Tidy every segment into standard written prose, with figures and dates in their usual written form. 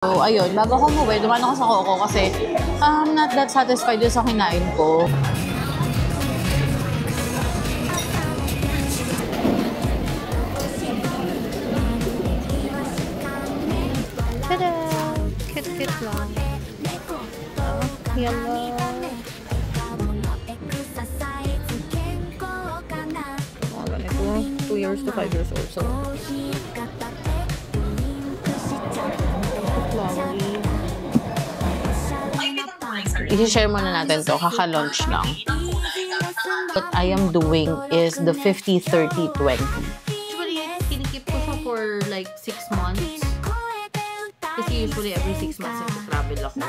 So, ayun, bago ako umuwi, dumaan ako sa Coco kasi I'm not that satisfied dun sa kinain ko. Tada! Kit-kit lang. Yellow. Oh, ganito. 2 years to 5 years old. So, i-share muna natin to. Kaka-launch lang. What I am doing is the 50-30-20. Usually, kinikip ko siya for like 6 months. Kasi usually every 6 months nagta-travel ako.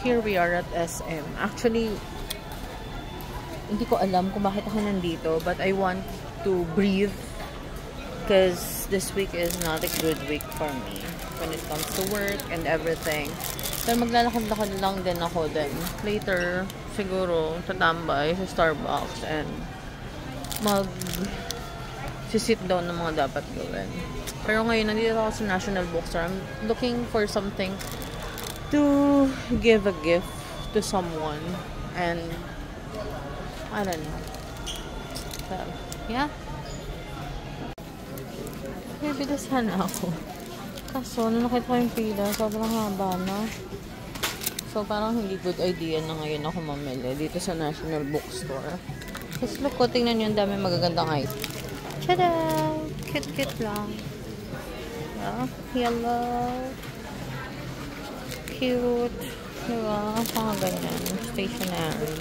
Here we are at SM. Actually, hindi ko alam kung bakit ako nandito, but I want to breathe because this week is not a good week for me when it comes to work and everything. Pero maglalakad-lakad lang din ako then later, siguro, tatambay sa Starbucks and sit down ng mga dapat gawin. Pero ngayon, nandito ako sa National Bookstore. I'm looking for something to give a gift to someone and I don't know. So, yeah. Maybe dasahan ako. Kaso, nung nakita ko yung pila, sobrang haba na. So, parang hindi good idea na ngayon ako mamili dito sa National Bookstore. Kasi look ko, tingnan nyo, ang dami magagandang item. Tada! Kit-kit lang. Yeah, yellow. Cute. Diba? Mga ganyan. Stationery.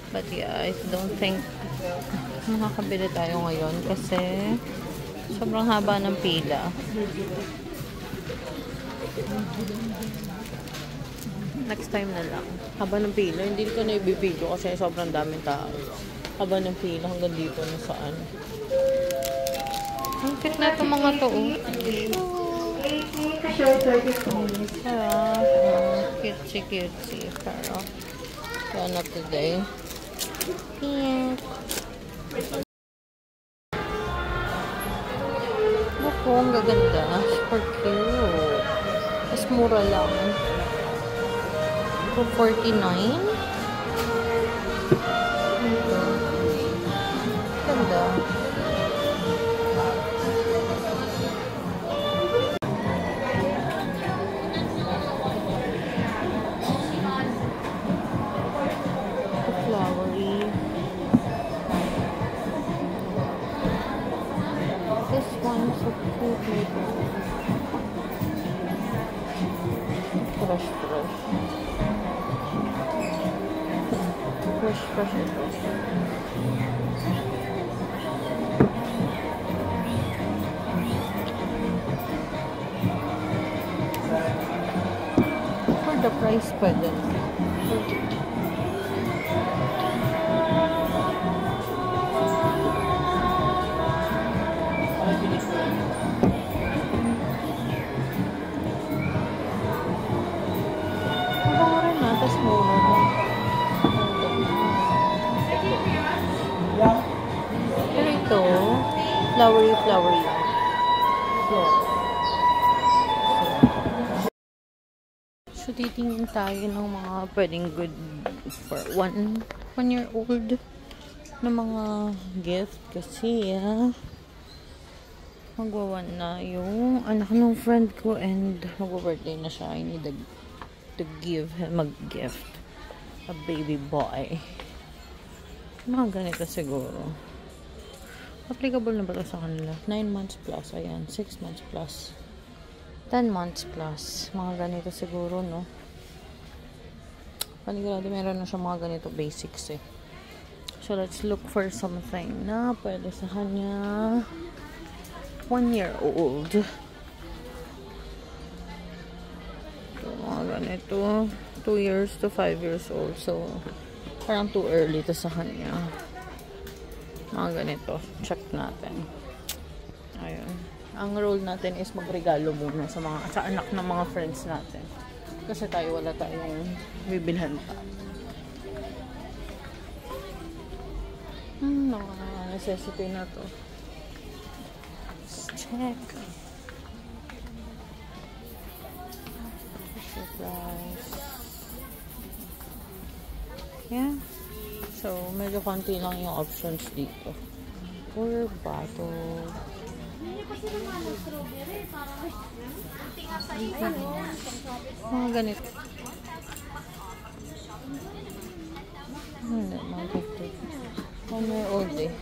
But yeah, I don't think makakabili tayo ngayon kasi sobrang haba ng pila. Next time na lang. Haba ng pila. Hindi ko na ibibigyo kasi sobrang daming tao. Haba ng pila hanggang dito na saan. Ang cute na itong mga to. Cutesy. Pero, kaya not today. Pink. Naku, ang gaganda. Super cute. Mas mura lang. 249. Ganda. Fresh. For the price pa din. Pero ito, flowery. So, titingin tayo ng mga pwedeng good for 1-year-old na mga gift kasi magwawan na yung anak ng friend ko and magwa-birthday na siya. I need to give him a gift. A baby boy. Mga ganito siguro. Applicable na ba ito sa kanila? 9 months plus. Ayan. 6 months plus. 10 months plus. Mga ganito siguro, no? Panigurado meron na siya mga ganito basics eh. So, let's look for something na pwede sa kanya. 1-year-old. So, mga ganito. 2 years to 5 years old. So, parang too early to sa kanya. Mga ganito. Check natin. Ayun. Ang role natin is magregalo muna sa anak ng mga friends natin. Kasi tayo wala tayong bibilhan pa. Mga necessity na to. Let's check. Surprise. Yeah. So, medyo konti lang yung options dito. Or bottle. Mga ganito. Hindi, mga ganito. 1-year-old eh.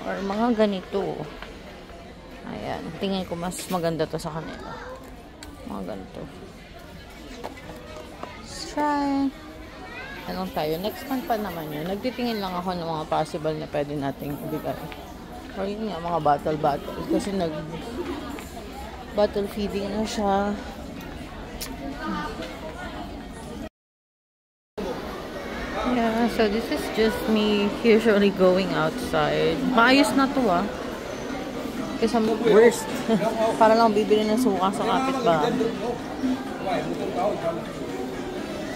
Or mga ganito. Ayan. Tingin ko mas maganda to sa kanila. Mga ganito. Let's try. Anong tayo? Next month pa naman yun. Nagtitingin lang ako ng mga possible na pwede nating ibigay. Or yun nga, mga bottle. Kasi bottle feeding na siya. Yeah, so this is just me usually going outside. Maayos na to ah. Kasi ang worst. Para lang bibili ng suka sa kapitbahay.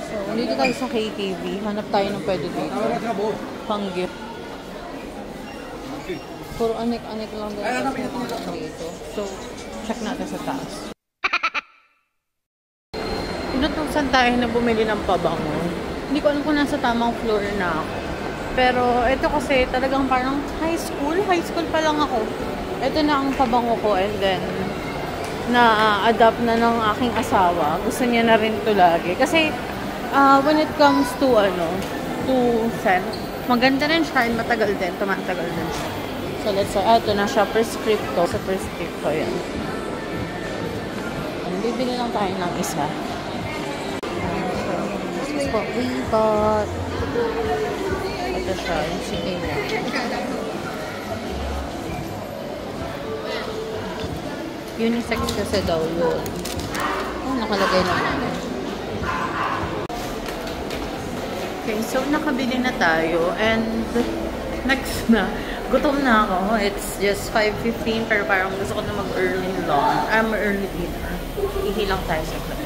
So, dito tayo sa KTV. Hanap tayo ng pwede dito. Pang gift. Puro anik-anik lang dito. So, check natin sa taas. Pinutusan tayo na bumili ng pabango. Hindi ko alam kung nasa tamang floor na ako. Pero, ito kasi talagang parang high school. High school pa lang ako. Ito na ang pabango ko and then na-adapt na ng aking asawa. Gusto niya na rin ito lagi. Kasi, when it comes to scent, maganda rin siya and matagal din. Tumatagal din siya. So, let's say, ito na siya, prescripto. Sa prescripto, yan. And bibili lang tayo ng isa. This is what we bought. Ito siya, yung sige niya. Unisex kasi daw yun. Oh, nakalagay naman. Okay, so nakabili na tayo and next na. Gutom na ako. It's just 5:15 pero parang gusto ko na mag-early lunch. Early dinner. Ihilang tayo sa club.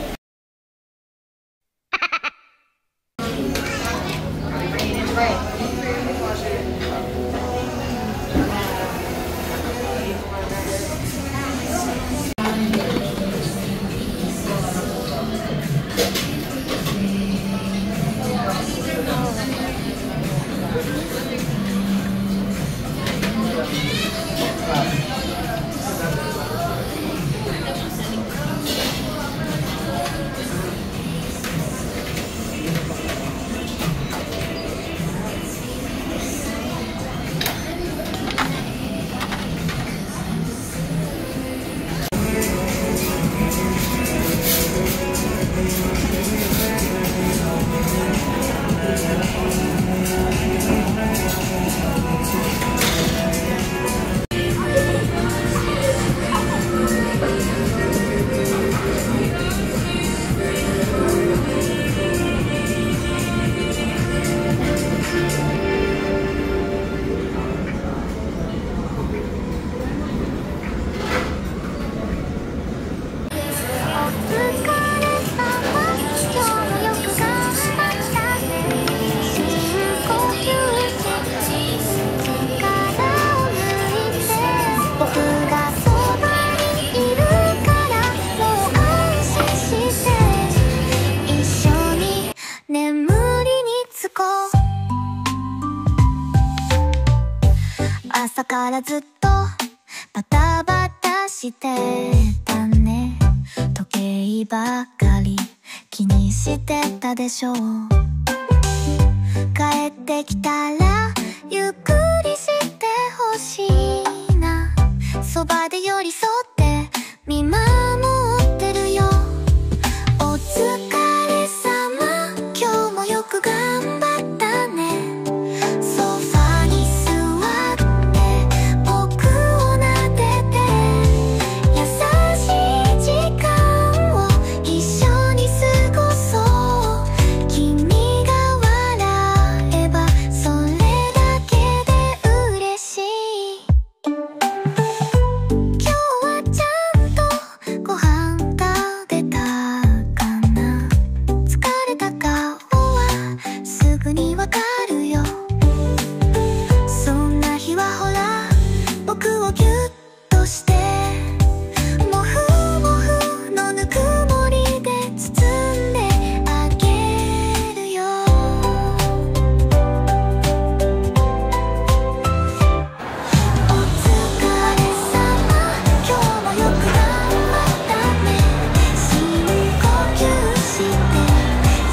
してたね時計ばかり気にしてたでしょう帰ってきたらゆっくりしてほしいなそばで寄り添って見守ってるよお疲れ様今日もよく頑張ったねソファに座って僕を撫でて優しい時間を一緒に過ごそう君が笑えばそれだけで嬉しい今日はちゃんとご飯食べたかな疲れた顔はすぐにわかるよそんな日はほら僕をギュッとしてもふもふのぬくもりで包んであげるよお疲れ様今日もよく頑張ったね深呼吸して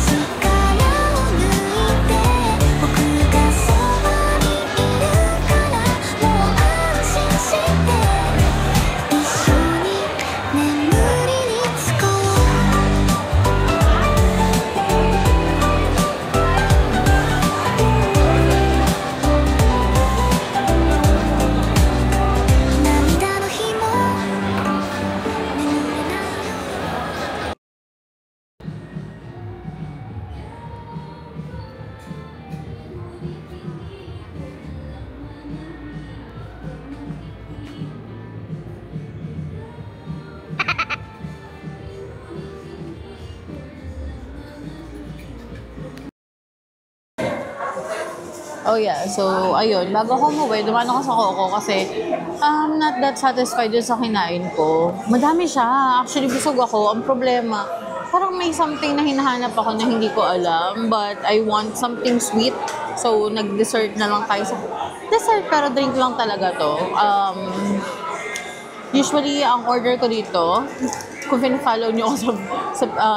力を抜いて僕がそばにいるからもう安心して一緒に眠りにつこう涙の日も眠れないよOh yeah, so ayun, bago ako umuwi, dumaan ako sa Coco kasi I'm not that satisfied dun sa kinain ko. Madami siya. Actually, busog ako. Ang problema, parang may something na hinahanap ako na hindi ko alam, but I want something sweet. So, nag-dessert na lang tayo sa dessert, pero drink lang talaga to. Usually, ang order ko dito, kung pin-follow nyo ako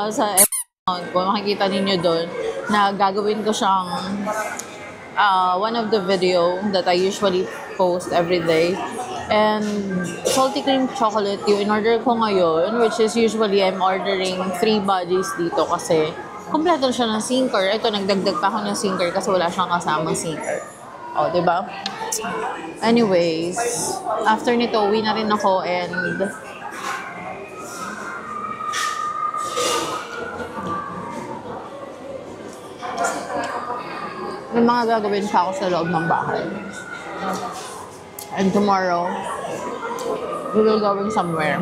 sa account ko, makikita ninyo doon na gagawin ko siyang one of the video that I usually post every day. And salty cream chocolate yung in-order ko ngayon, which is usually I'm ordering 3 bodies dito kasi kompleto siya ng sinker. Ito, nagdagdag pa ako ng sinker kasi wala siyang kasamang sinker. O, diba? Anyways, after nito, uwi na rin ako and may mga gagawin pa ako sa loob ng bahay. And tomorrow, we will going somewhere.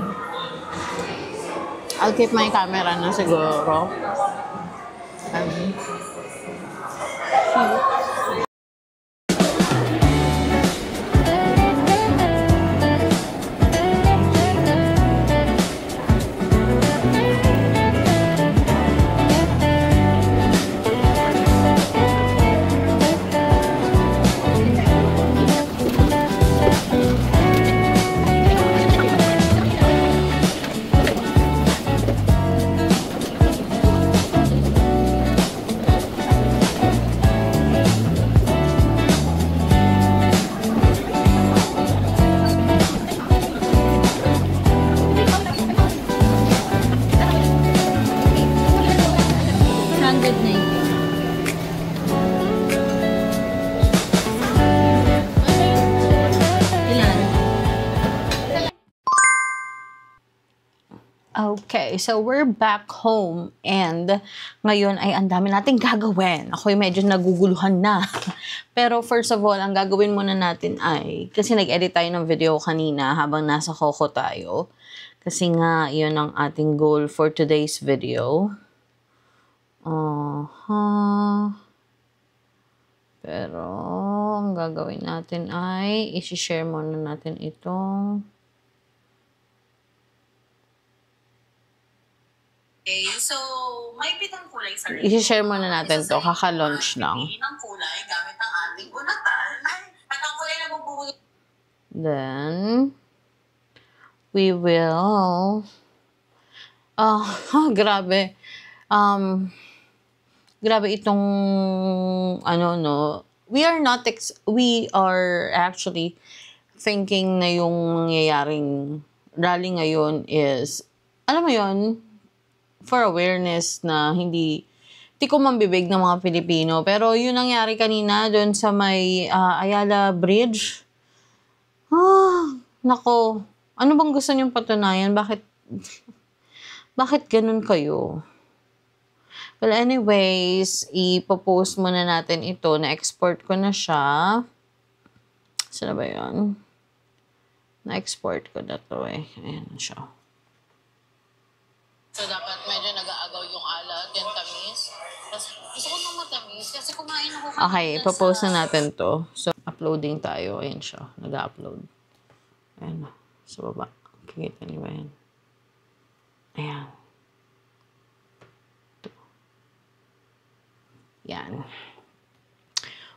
I'll keep my camera na siguro. And okay, so we're back home and ngayon ay ang dami nating gagawin. Ako'y medyo naguguluhan na. Pero first of all, ang gagawin muna natin ay, kasi nag-edit tayo ng video kanina habang nasa Coco tayo. Kasi nga, yun ang ating goal for today's video. Pero, ang gagawin natin ay, isi-share muna natin itong Okay, so may pitong kulay sa rin. i-share muna natin to, kaka-launch lang. Ng kulay gamit ang ating unatan. At ang kulay na bubuhay. Then, we will, grabe. Grabe itong, we are actually thinking na yung nangyayaring rally ngayon is, alam mo yun, for awareness na hindi ko mambibig ng mga Pilipino. Pero yun nangyari kanina doon sa may Ayala Bridge. Nako. Ano bang gusto niyong patunayan? Bakit ganun kayo? Well, anyways, ipopost muna natin ito. Na-export ko na siya. Saan ba yun? Na-export ko na to eh. Ayan siya. So, dapat medyo nag-aagaw yung alat, yung tamis. Gusto ko nung matamis kasi kumain ako kanina. Okay, ipopost na natin to. So, uploading tayo. Ayan siya. Nag-upload. Ayan. Sa baba. Kikita niyo ba yan? Ayan. Yan.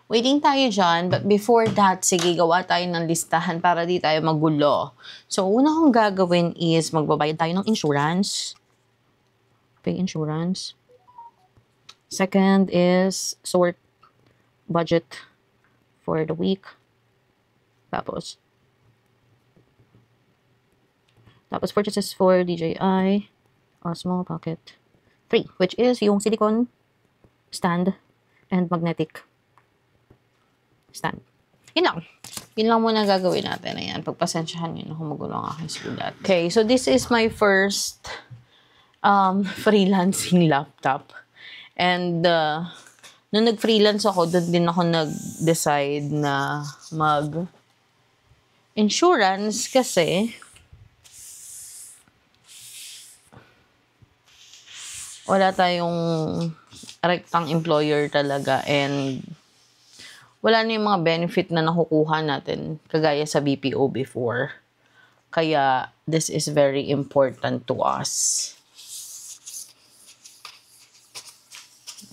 Waiting tayo dyan. But before that, sige, gawa tayo ng listahan para di tayo magulo. So, una kong gagawin is magbabayad tayo ng insurance. Pay insurance. Second is sort budget for the week. Tapos purchases for DJI Osmo Pocket 3, which is yung silicone stand and magnetic stand. Yun lang muna gagawin natin. Ayan, pagpasensyahan nyo na humugulo ang aking sulat. Okay, so this is my first freelancing laptop. And nung nag-freelance ako, doon din ako nag-decide na mag-insurance kasi wala tayong rektang employer talaga and wala na yung mga benefit na nakukuha natin kagaya sa BPO before. Kaya this is very important to us.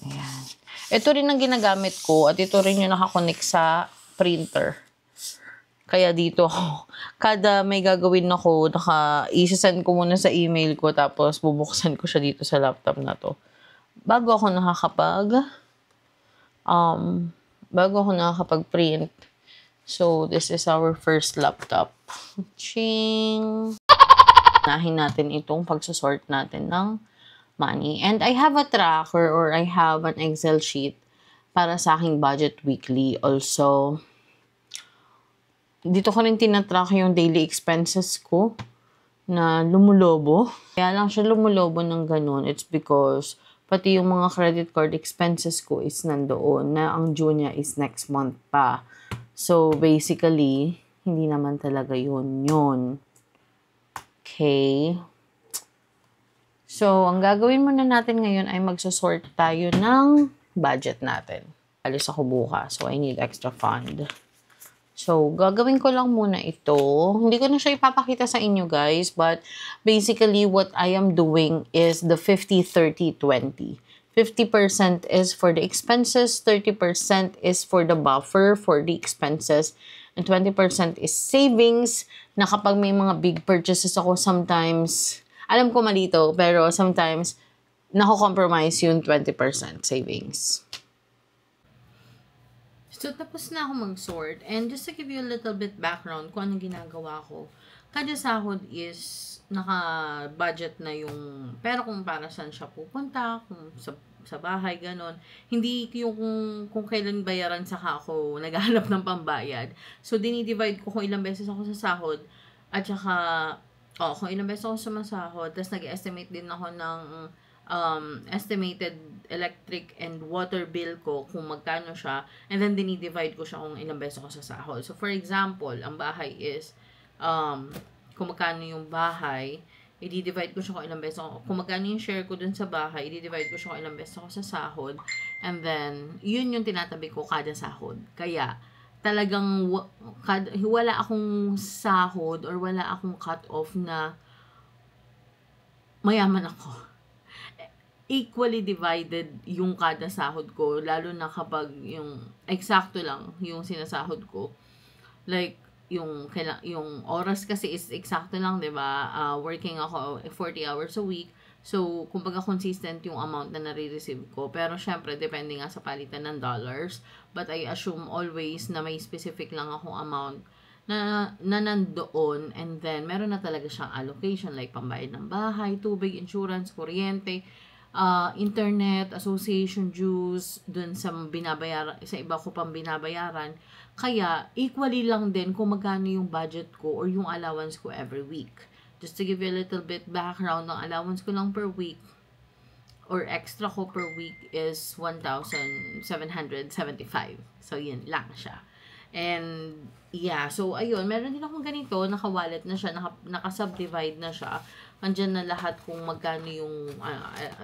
Ayan. Ito rin ang ginagamit ko at ito rin yung nakakonect sa printer. Kaya dito, kada may gagawin ako, isa-send ko muna sa email ko tapos bubuksan ko siya dito sa laptop na to. Bago ako nakakapag-print. So, this is our first laptop. Ching! Nahin natin itong pagsasort natin ng money. And I have a tracker or I have an Excel sheet para sa aking budget weekly. Also, dito ko rin tinatrack yung daily expenses ko na lumulobo. Kaya lang siya lumulobo ng ganun. It's because pati yung mga credit card expenses ko is nandoon na ang due niya is next month pa. So, basically, hindi naman talaga yun. Okay. So, ang gagawin muna natin ngayon ay magsasort tayo ng budget natin. Alis ako bukas, so I need extra fund. So, gagawin ko lang muna ito. Hindi ko na siya ipapakita sa inyo, guys. But, basically, what I am doing is the 50-30-20. 50% is for the expenses, 30% is for the buffer for the expenses, and 20% is savings na kapag may mga big purchases ako sometimes, alam ko mali to, pero sometimes, nako-compromise yung 20% savings. So, tapos na ako mag-sort. And just to give you a little bit background kung anong ginagawa ko, kada sahod is naka-budget na yung pero kung para saan siya pupunta, kung sa bahay, ganon. Hindi yung kung kailan bayaran saka ako naghahanap ng pambayad. So, dinidivide ko kung ilang beses ako sa sahod at saka kung ilang beses ako sumasahod, tapos nag-estimate din ako ng estimated electric and water bill ko kung magkano siya, and then dinidivide ko siya kung ilang beses ako sa sahod. So, for example, ang bahay is kung magkano yung bahay, i-divide ko siya kung ilang beses ako. Kung magkano yung share ko dun sa bahay, i-divide ko siya kung ilang beses ako sa sahod, and then, yun yung tinatabi ko kada sahod. Kaya, talagang wala akong sahod or wala akong cut-off na mayaman ako. Equally divided yung kada sahod ko, lalo na kapag yung eksakto lang yung sinasahod ko. Like, yung oras kasi is eksakto lang, 'di ba? Working ako 40 hours a week. So, kumbaga consistent yung amount na nare-receive ko. Pero syempre, depende nga sa palitan ng dollars. But I assume always na may specific lang akong amount na nandoon, and then meron na talaga siyang allocation like pambayad ng bahay, tubig, insurance, kuryente, internet, association dues, dun sa binabayaran, sa iba ko pang binabayaran. Kaya, equally lang din kung magkano yung budget ko or yung allowance ko every week. Just to give you a little bit background, ng allowance ko lang per week or extra ko per week is 1,775. So, yun lang siya. And, yeah. So, ayun. Meron din akong ganito. Naka-wallet na siya. Naka-subdivide na siya. Andyan na lahat kung magkano yung,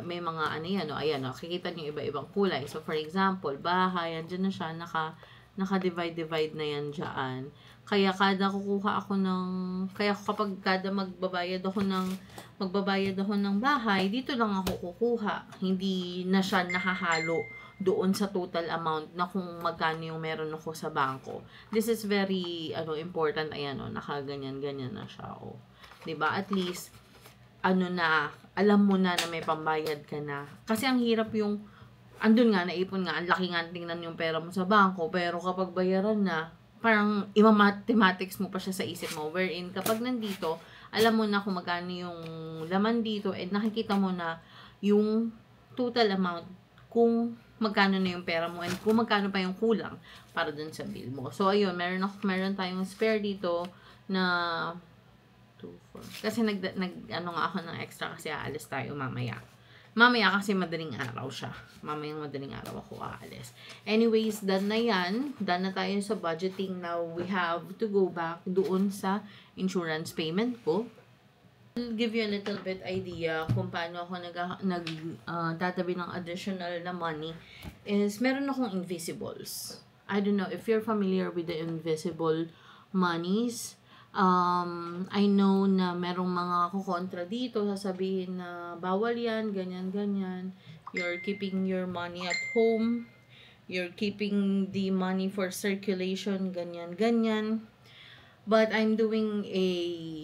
may mga ano yan. Ayan, kikita niyo iba-ibang kulay. So, for example, bahay. Andyan na siya. Naka-divide na yan dyan. Kaya kapag kada magbabayad ako ng bahay, dito lang ako kukuha. Hindi na siya nakahalo doon sa total amount na kung magkano yung meron ako sa bangko. This is very important. Ayan, nakaganyan-ganyan na siya. 'Di ba? At least alam mo na may pambayad ka na. Kasi ang hirap yung andun nga, naipon nga, ang laki nga tingnan yung pera mo sa bangko, pero kapag bayaran na, parang ima-mathematics mo pa siya sa isip mo. Wherein, kapag nandito, alam mo na kung magkano yung laman dito, and nakikita mo na yung total amount, kung magkano na yung pera mo, and kung magkano pa yung kulang para dun sa bill mo. So, ayun, meron tayong spare dito na 2, 4. Kasi nga ako ng extra kasi aalis tayo mamaya. Mamaya kasi madaling araw siya. Mamayang madaling araw ako aalis. Anyways, done na yan. Done na tayo sa budgeting. Now, we have to go back doon sa insurance payment ko. I'll give you a little bit idea kung paano ako tatabi ng additional na money. Is meron akong invisibles. I don't know if you're familiar with the invisible monies. I know na merong mga kukontra dito, sasabihin na bawal yan, ganyan. You're keeping your money at home. You're keeping the money for circulation, ganyan. But I'm doing a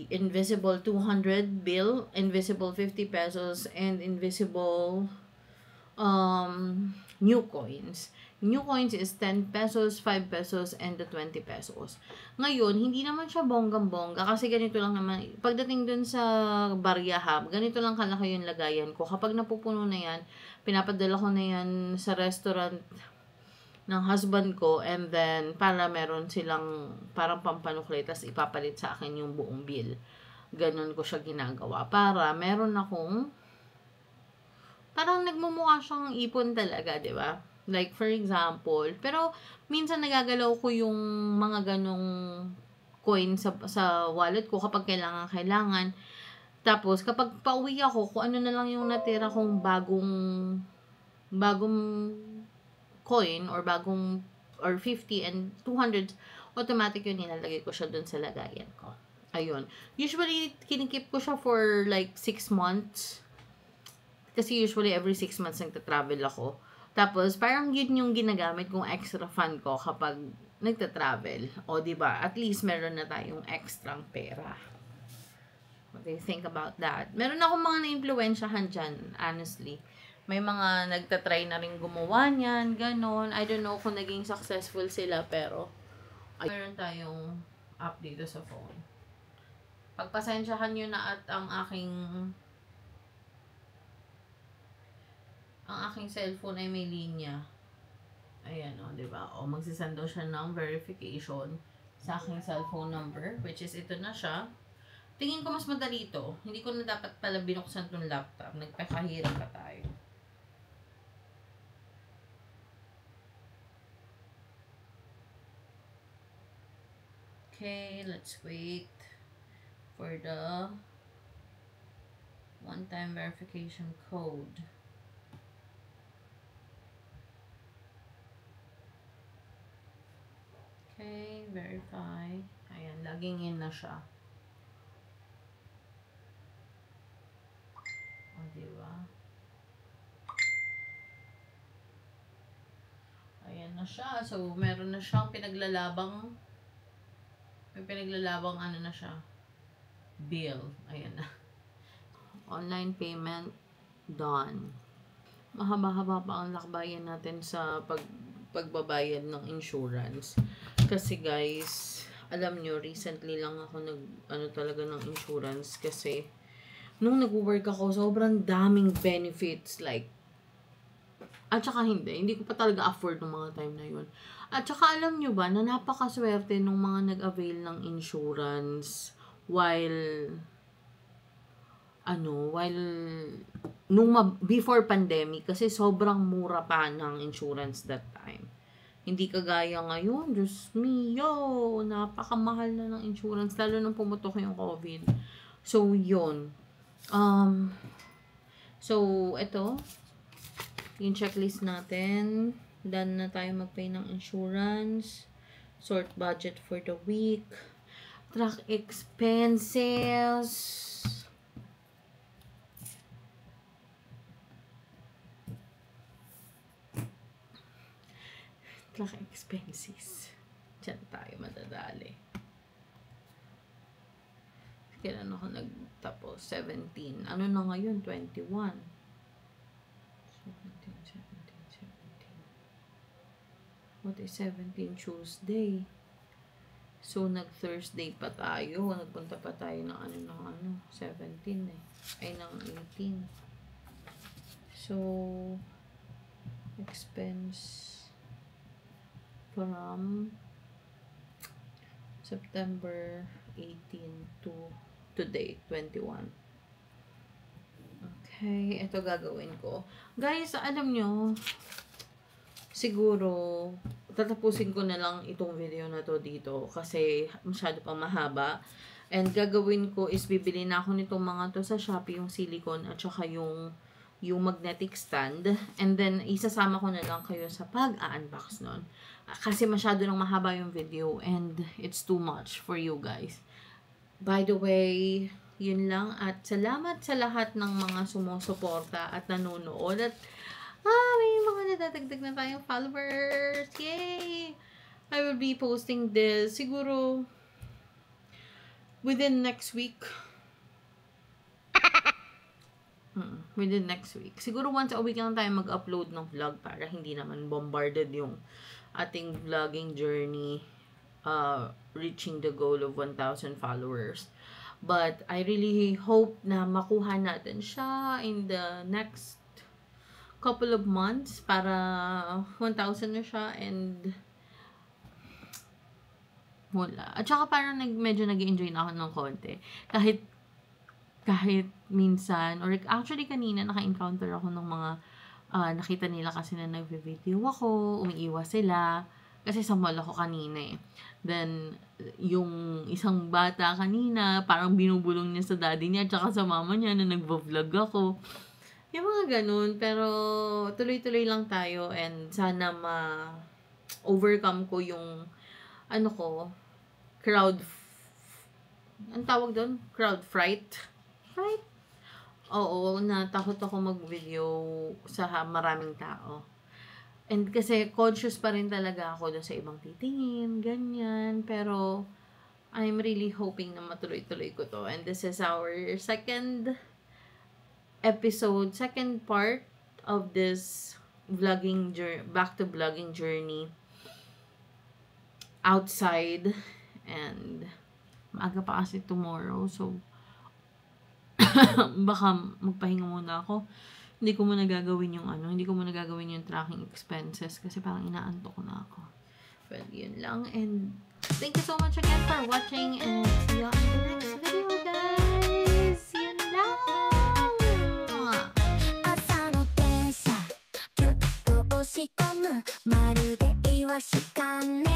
invisible 200 bill, invisible 50 pesos, and invisible new coins. New coins is 10 pesos, 5 pesos, and the 20 pesos. Ngayon, hindi naman siya bonggang-bongga kasi ganito lang naman. Pagdating dun sa Barya Hub, ganito lang kalaki yung lagayan ko. Kapag napupuno na yan, pinapadala ko na yan sa restaurant ng husband ko, and then para meron silang parang pampanukli, tas ipapalit sa akin yung buong bill. Ganon ko siya ginagawa. Para meron akong parang nagmumukha siyang ipon talaga, di ba? Like, for example, pero minsan nagagalaw ko yung mga ganong coin sa wallet ko kapag kailangan. Tapos, kapag pauwi ako, kung ano na lang yung natira kong bagong coin or 50 and 200, automatic yun, nilalagay ko siya dun sa lagayan ko. Ayun. Usually, kinikip ko siya for like 6 months. Kasi usually, every 6 months nagta-travel ako. Tapos, parang yun yung ginagamit kong extra fund ko kapag nagta-travel. O, diba? At least, meron na tayong extra pera. What do you think about that? Meron akong mga na-influensyahan dyan, honestly. May mga nagtatry na rin gumawa niyan, ganon. I don't know kung naging successful sila, pero meron tayong app dito sa phone. Pagpasensyahan nyo na at ang aking cellphone ay may linya. Ayan, diba? Magsisend daw siya ng verification sa aking cellphone number, which is ito na siya. Tingin ko mas madali ito. Hindi ko na dapat pala binuksan itong laptop. Nagpakahirap pa tayo. Okay, let's wait for the one-time verification code. Okay, verify. Ayan, laging in na siya. O, diba? Ayan na siya. So, meron na siyang pinaglalabang May pinaglalabang ano na siya. Bill. Ayan na. Online payment done. Mahaba-haba pa ang lakbayan natin sa pagbabayad ng insurance. Kasi guys, alam nyo, recently lang ako talaga ng insurance kasi nung nag-work ako, sobrang daming benefits like at saka hindi ko pa talaga afford ng mga time na yun. At saka alam nyo ba na napakaswerte nung mga nag-avail ng insurance while before pandemic kasi sobrang mura pa ng insurance that time. Hindi kagaya ngayon, Diyos mio, napakamahal na ng insurance lalo nung pumutok yung COVID. So, yun. So, ito yung checklist natin. Done na tayo mag-pay ng insurance. Sort budget for the week. Track expenses. Track expenses. Diyan tayo madadali. Kailan ako nagtapos? 17. Ano na ngayon? 21. 17. What is 17? Tuesday. So, nag-Thursday pa tayo. Nagpunta pa tayo ng 17 eh. Ay, ng 18. So, expense from September 18 to today, 21. Okay, ito gagawin ko. Guys, alam nyo, siguro, tatapusin ko na lang itong video na to dito kasi masyado pang mahaba. And gagawin ko is bibili na ako nitong mga to sa Shopee, yung silicone at saka yung magnetic stand. And then, isasama ko na lang kayo sa pag-unbox nun. Kasi masyado nang mahaba yung video and it's too much for you guys. By the way, yun lang. At salamat sa lahat ng mga sumusuporta at nanonood. At may mga nadadagdag na tayong followers. Yay! I will be posting this siguro within next week. Within next week. Siguro once a week lang tayo mag-upload ng vlog para hindi naman bombarded yung ating vlogging journey reaching the goal of 1,000 followers. But I really hope na makuha natin siya in the next couple of months para 1,000 na siya and wala. At saka parang medyo nag-enjoy na ako ng konti. Kahit minsan, or actually kanina naka-encounter ako ng mga nakita nila kasi na nag-video ako, umiiwas sila. Kasi sa mall ako kanina eh. Then, yung isang bata kanina, parang binubulong niya sa daddy niya, tsaka sa mama niya na nagvo-vlog ako. Yung mga ganun. Pero, tuloy-tuloy lang tayo and sana ma-overcome ko yung, ang tawag doon? Crowd fright? Right? Oo, natakot ako mag-video sa maraming tao. And kasi conscious pa rin talaga ako doon sa ibang titingin, ganyan. Pero, I'm really hoping na matuloy-tuloy ko to. And this is our second part of this vlogging journey, back to vlogging journey outside. And, maaga pa kasi tomorrow. So, baka magpahinga muna ako. Hindi ko muna gagawin yung tracking expenses kasi parang inaantok na ako. Well, yun lang. And thank you so much again for watching and see you on the next video, guys. Yun lang. 朝の電車ぎゅっと押し込むまるでイワシかね